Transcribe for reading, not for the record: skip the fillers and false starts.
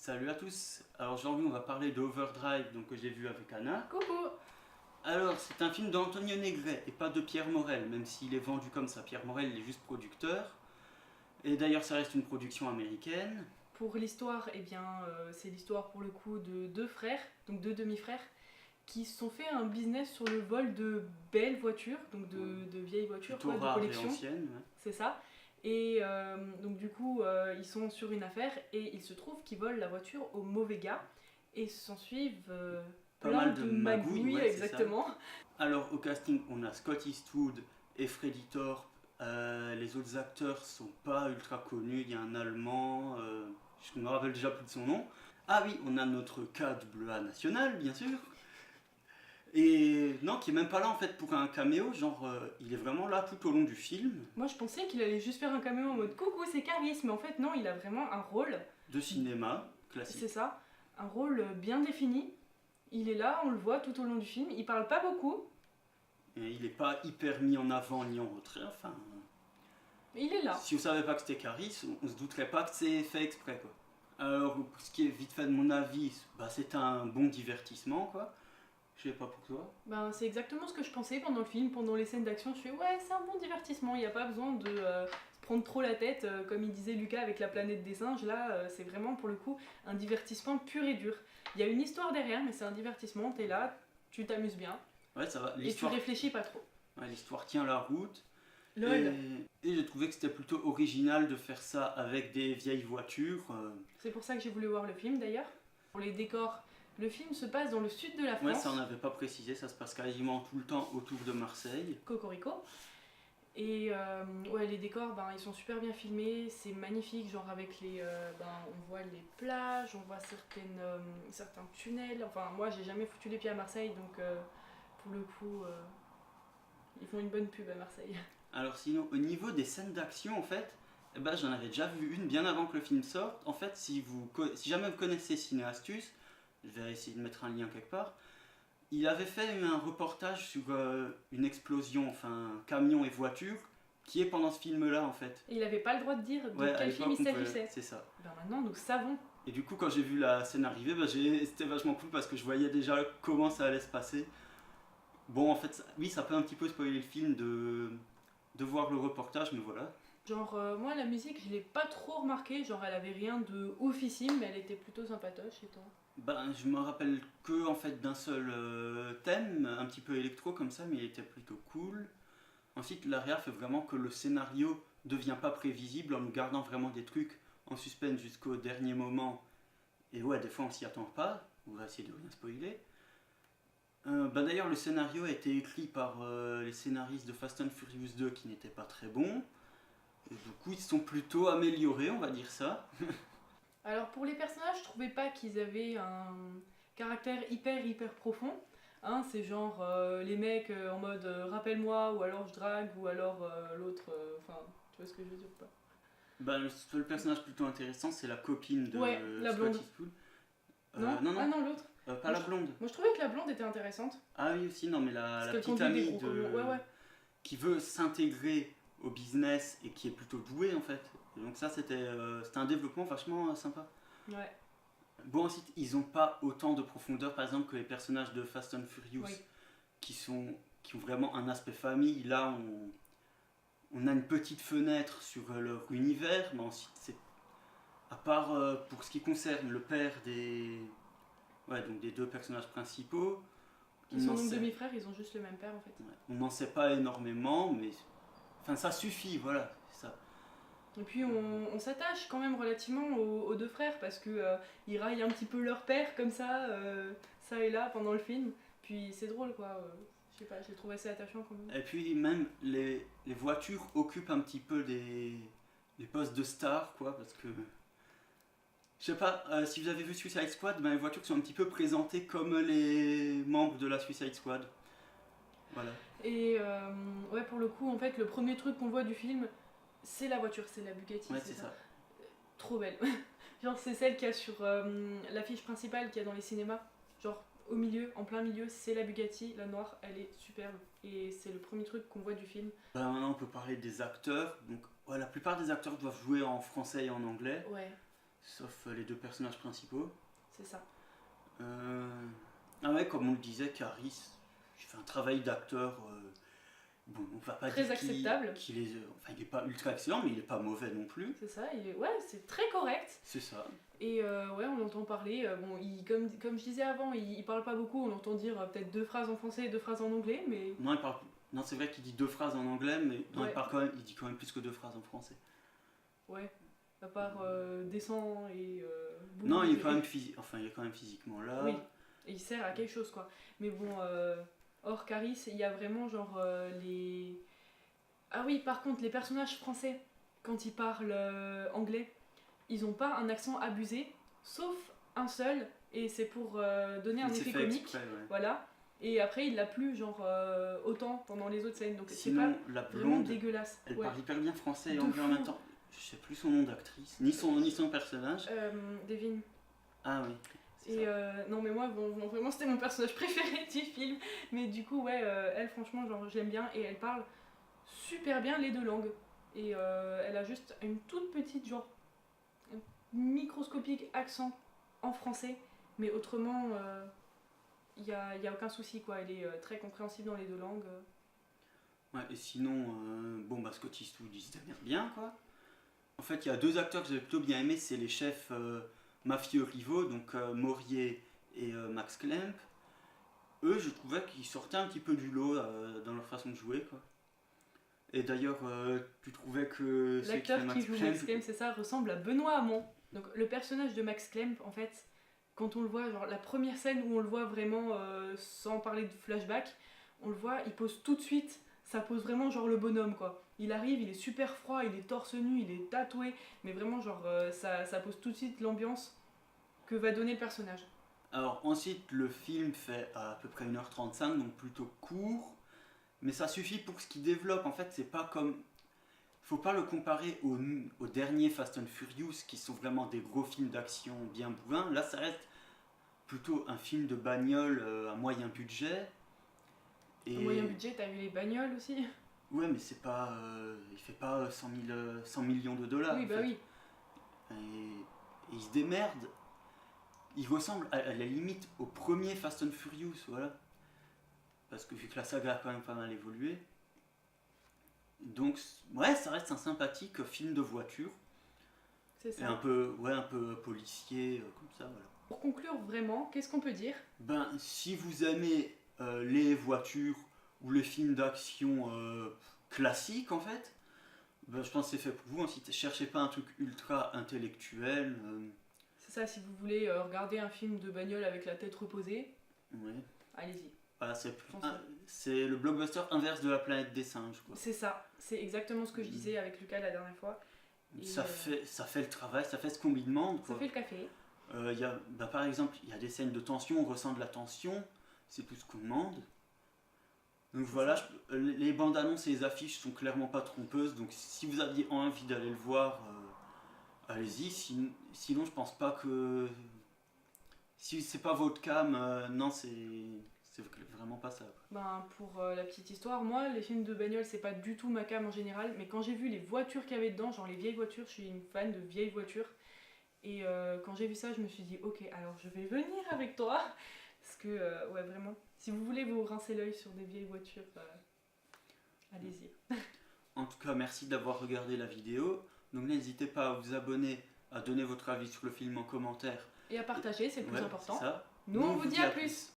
Salut à tous. Alors aujourd'hui on va parler d'Overdrive, donc que j'ai vu avec Anna. Coucou. Alors c'est un film d'Antonio Negret et pas de Pierre Morel, même s'il est vendu comme ça. Pierre Morel il est juste producteur. Et d'ailleurs ça reste une production américaine. Pour l'histoire, c'est l'histoire pour le coup de deux frères, donc deux demi-frères, qui se sont fait un business sur le vol de belles voitures, donc de vieilles voitures Plutôt de rare et collection. ancienne. Ouais. C'est ça. Et donc du coup, ils sont sur une affaire et il se trouve qu'ils volent la voiture au mauvais gars et s'en suivent Pas plein mal de de magouilles, magouilles, ouais, c'est exactement. Alors au casting on a Scott Eastwood et Freddie Thorpe. Les autres acteurs sont pas ultra connus. Il y a un Allemand, je me rappelle déjà plus de son nom. Ah oui, on a notre Cad Bleu national bien sûr. Et non, qui est même pas là en fait pour un caméo, genre il est vraiment là tout au long du film. Moi je pensais qu'il allait juste faire un caméo en mode coucou c'est Caris, mais en fait non, il a vraiment un rôle. De cinéma classique. C'est ça, un rôle bien défini. Il est là, on le voit tout au long du film. Il parle pas beaucoup, Et il est pas hyper mis en avant ni en retrait, enfin. mais il est là. Si on savait pas que c'était Caris, on se douterait pas que c'est fait exprès quoi. Alors pour ce qui est vite fait de mon avis, bah, c'est un bon divertissement quoi. Je sais pas pour toi. Ben, c'est exactement ce que je pensais pendant le film, pendant les scènes d'action. Je fais ouais, c'est un bon divertissement. Il n'y a pas besoin de se prendre trop la tête, comme il disait Lucas avec la planète des singes. Là, c'est vraiment pour le coup un divertissement pur et dur. Il y a une histoire derrière, mais c'est un divertissement. T'es là, tu t'amuses bien. Ouais, ça va. Et tu réfléchis pas trop. Ouais, l'histoire tient la route. LOL. Et j'ai trouvé que c'était plutôt original de faire ça avec des vieilles voitures. C'est pour ça que j'ai voulu voir le film d'ailleurs. Pour les décors, le film se passe dans le sud de la France. Ouais, ça on n'avait pas précisé, ça se passe quasiment tout le temps autour de Marseille. Cocorico. Et ouais, les décors, ben, ils sont super bien filmés, c'est magnifique, genre avec les... on voit les plages, on voit certains tunnels. Enfin, moi, j'ai jamais foutu les pieds à Marseille, donc pour le coup, ils font une bonne pub à Marseille. Alors sinon, au niveau des scènes d'action, en fait, eh ben, j'en avais déjà vu une bien avant que le film sorte. En fait, si jamais vous connaissez Ciné Astuce, je vais essayer de mettre un lien quelque part, il avait fait un reportage sur une explosion, enfin camion et voiture, qui est pendant ce film-là en fait. Et il avait pas le droit de dire de Ouais, à quel film il l'époque, s'agissait. c'est ça. Ben maintenant, nous savons. Et du coup, quand j'ai vu la scène arriver, c'était vachement cool parce que je voyais déjà comment ça allait se passer. Bon, en fait, oui, ça peut un petit peu spoiler le film de voir le reportage, mais voilà. Genre, moi, la musique, je l'ai pas trop remarqué, genre, elle avait rien de oufissime, mais elle était plutôt sympatoche, et toi? Ben, je me rappelle que en fait d'un seul thème, un petit peu électro comme ça, mais il était plutôt cool. Ensuite, l'ARIA fait vraiment que le scénario devient pas prévisible en nous gardant vraiment des trucs en suspense jusqu'au dernier moment. Et ouais, des fois on s'y attend pas. On va essayer de rien spoiler. D'ailleurs, le scénario a été écrit par les scénaristes de Fast and Furious 2 qui n'étaient pas très bons. Et du coup, ils sont plutôt améliorés, on va dire ça. Alors pour les personnages, je trouvais pas qu'ils avaient un caractère hyper profond. Hein, c'est genre les mecs en mode rappelle-moi, ou alors je drague, ou alors l'autre. Enfin, tu vois ce que je veux dire ou pas? Ben, le seul personnage plutôt intéressant, c'est la copine de Ouais, la Scott blonde. Eastwood. Non, Non, non, Ah non, l'autre. pas la blonde. Moi je trouvais que la blonde était intéressante. Ah oui, aussi, non, mais Parce la qu'elle petite conduit des amie gros camions. Ouais. qui veut s'intégrer au business et qui est plutôt douée en fait. Et donc ça, c'était un développement vachement sympa. Ouais. Bon, ensuite, ils n'ont pas autant de profondeur, par exemple, que les personnages de Fast and Furious, Oui. qui ont vraiment un aspect famille. Là, on a une petite fenêtre sur leur univers, mais ensuite, à part pour ce qui concerne le père donc des deux personnages principaux, Qui sont donc demi-frères, ils ont juste le même père en fait. ouais, on n'en sait pas énormément, mais enfin, ça suffit, voilà, c'est ça. Et puis on s'attache quand même relativement aux deux frères parce que ils raillent un petit peu leur père comme ça et là pendant le film. Puis c'est drôle quoi. Je sais pas, j'ai trouvé assez attachant quand même. Et puis même les voitures occupent un petit peu les postes de stars, quoi, parce que je sais pas, si vous avez vu Suicide Squad, ben, les voitures sont un petit peu présentées comme les membres de la Suicide Squad. Voilà. Et ouais, pour le coup, en fait, le premier truc qu'on voit du film, c'est la voiture, c'est la Bugatti. Ouais, c'est ça. Trop belle. Genre, c'est celle qu'il y a sur l'affiche principale qu'il y a dans les cinémas. Genre, au milieu, en plein milieu, c'est la Bugatti, la noire, elle est superbe. Et c'est le premier truc qu'on voit du film. Ben, maintenant, on peut parler des acteurs. Donc, ouais, la plupart des acteurs doivent jouer en français et en anglais. Ouais. sauf les deux personnages principaux. C'est ça. Ah ouais, comme on le disait, Caris fait un travail d'acteur. Bon, on va pas Très dire acceptable. qu'il est, enfin, il est pas ultra excellent, mais il est pas mauvais non plus. C'est ça, ouais, c'est très correct. C'est ça. Et ouais, on l'entend parler. Bon, comme je disais avant, il parle pas beaucoup. On l'entend dire peut-être 2 phrases en français et 2 phrases en anglais, mais. Non, il parle. Non, c'est vrai qu'il dit 2 phrases en anglais, mais non, Ouais. il dit quand même plus que 2 phrases en français. Ouais, à part descend et. Non, il est bouge quand et- même il est quand même physiquement là. Oui, et il sert à quelque chose, quoi. Mais bon, hors Caris, il y a vraiment genre les. Ah oui, par contre, les personnages français, quand ils parlent anglais, ils ont pas un accent abusé, sauf un seul, et c'est pour donner un Il s'est effet fait comique. exprès, ouais. Voilà. Et après, il l'a plus, genre, autant pendant les autres scènes. Donc, c'est pas Sinon, la vraiment blonde, dégueulasse. elle Ouais. parle hyper bien français et De anglais en fou. même temps. Je sais plus son nom d'actrice, ni son personnage. Devine. Ah oui. c'est Et ça. non, mais moi, bon, vraiment, c'était mon personnage préféré du film. Mais du coup, ouais, elle, franchement, genre, j'aime bien. Et elle parle super bien les 2 langues. Et elle a juste une toute petite, genre, un microscopique accent en français. Mais autrement, y a aucun souci, quoi. Elle est très compréhensible dans les 2 langues. Ouais, et sinon, bon, bah, Scott Eastwood, il se démerde bien, quoi. En fait, il y a 2 acteurs que j'avais plutôt bien aimés, c'est les chefs mafieux rivaux, donc Morier et Max Klemp. Eux, je trouvais qu'ils sortaient un petit peu du lot dans leur façon de jouer, quoi. Et d'ailleurs, tu trouvais que celui qui fait L'acteur qui joue Max Clemp, c'est ça, ressemble à Benoît Hamon. Donc le personnage de Max Clemp, en fait, quand on le voit, genre la première scène où on le voit vraiment, sans parler de flashback, on le voit, il pose tout de suite, ça pose vraiment genre le bonhomme, quoi. Il arrive, il est super froid, il est torse nu, il est tatoué, mais vraiment genre ça pose tout de suite l'ambiance que va donner le personnage. Alors ensuite, le film fait à peu près 1h35, donc plutôt court, mais ça suffit pour ce qu'il développe. En fait, c'est pas comme... Faut pas le comparer aux derniers Fast and Furious, qui sont vraiment des gros films d'action bien bourrins. Là, ça reste plutôt un film de bagnole à moyen budget. Et... Moyen budget, t'as vu les bagnoles aussi? Ouais, mais c'est pas... il fait pas 100 millions de dollars. Oui, en bah fait. oui. Et il se démerde. Il ressemble à la limite au premier Fast and Furious, voilà. Parce que vu que la saga a quand même pas mal évolué. Donc, ouais, ça reste un sympathique film de voiture. C'est Et ça. un peu policier, comme ça, voilà. Pour conclure vraiment, qu'est-ce qu'on peut dire? Ben, si vous aimez les voitures ou les films d'action classiques, en fait, ben, je pense que c'est fait pour vous. Ensuite, cherchez pas un truc ultra intellectuel. C'est ça, si vous voulez regarder un film de bagnole avec la tête reposée, Ouais. allez-y. Voilà, Foncez. c'est le blockbuster inverse de la planète des singes, quoi. C'est ça, c'est exactement ce que je disais avec Lucas la dernière fois. Et, Ça fait le travail, ça fait ce qu'on lui demande, Ça quoi. fait le café. Par exemple, il y a des scènes de tension, on ressent de la tension, c'est tout ce qu'on demande. Donc voilà, les bandes annonces et les affiches sont clairement pas trompeuses, donc si vous aviez envie d'aller le voir, allez-y. Sinon, je pense pas que. Si c'est pas votre cam, non, c'est vraiment pas ça, quoi. Ben, pour la petite histoire, moi, les films de bagnole, c'est pas du tout ma cam en général, mais quand j'ai vu les voitures qu'il y avait dedans, genre les vieilles voitures, je suis une fan de vieilles voitures. Et quand j'ai vu ça, je me suis dit, ok, alors je vais venir avec toi. Parce que, ouais, vraiment, si vous voulez vous rincer l'œil sur des vieilles voitures, allez-y. En tout cas, merci d'avoir regardé la vidéo. Donc n'hésitez pas à vous abonner, à donner votre avis sur le film en commentaire. Et à partager, c'est le plus Ouais, important. c'est ça. Nous, on vous dit à plus.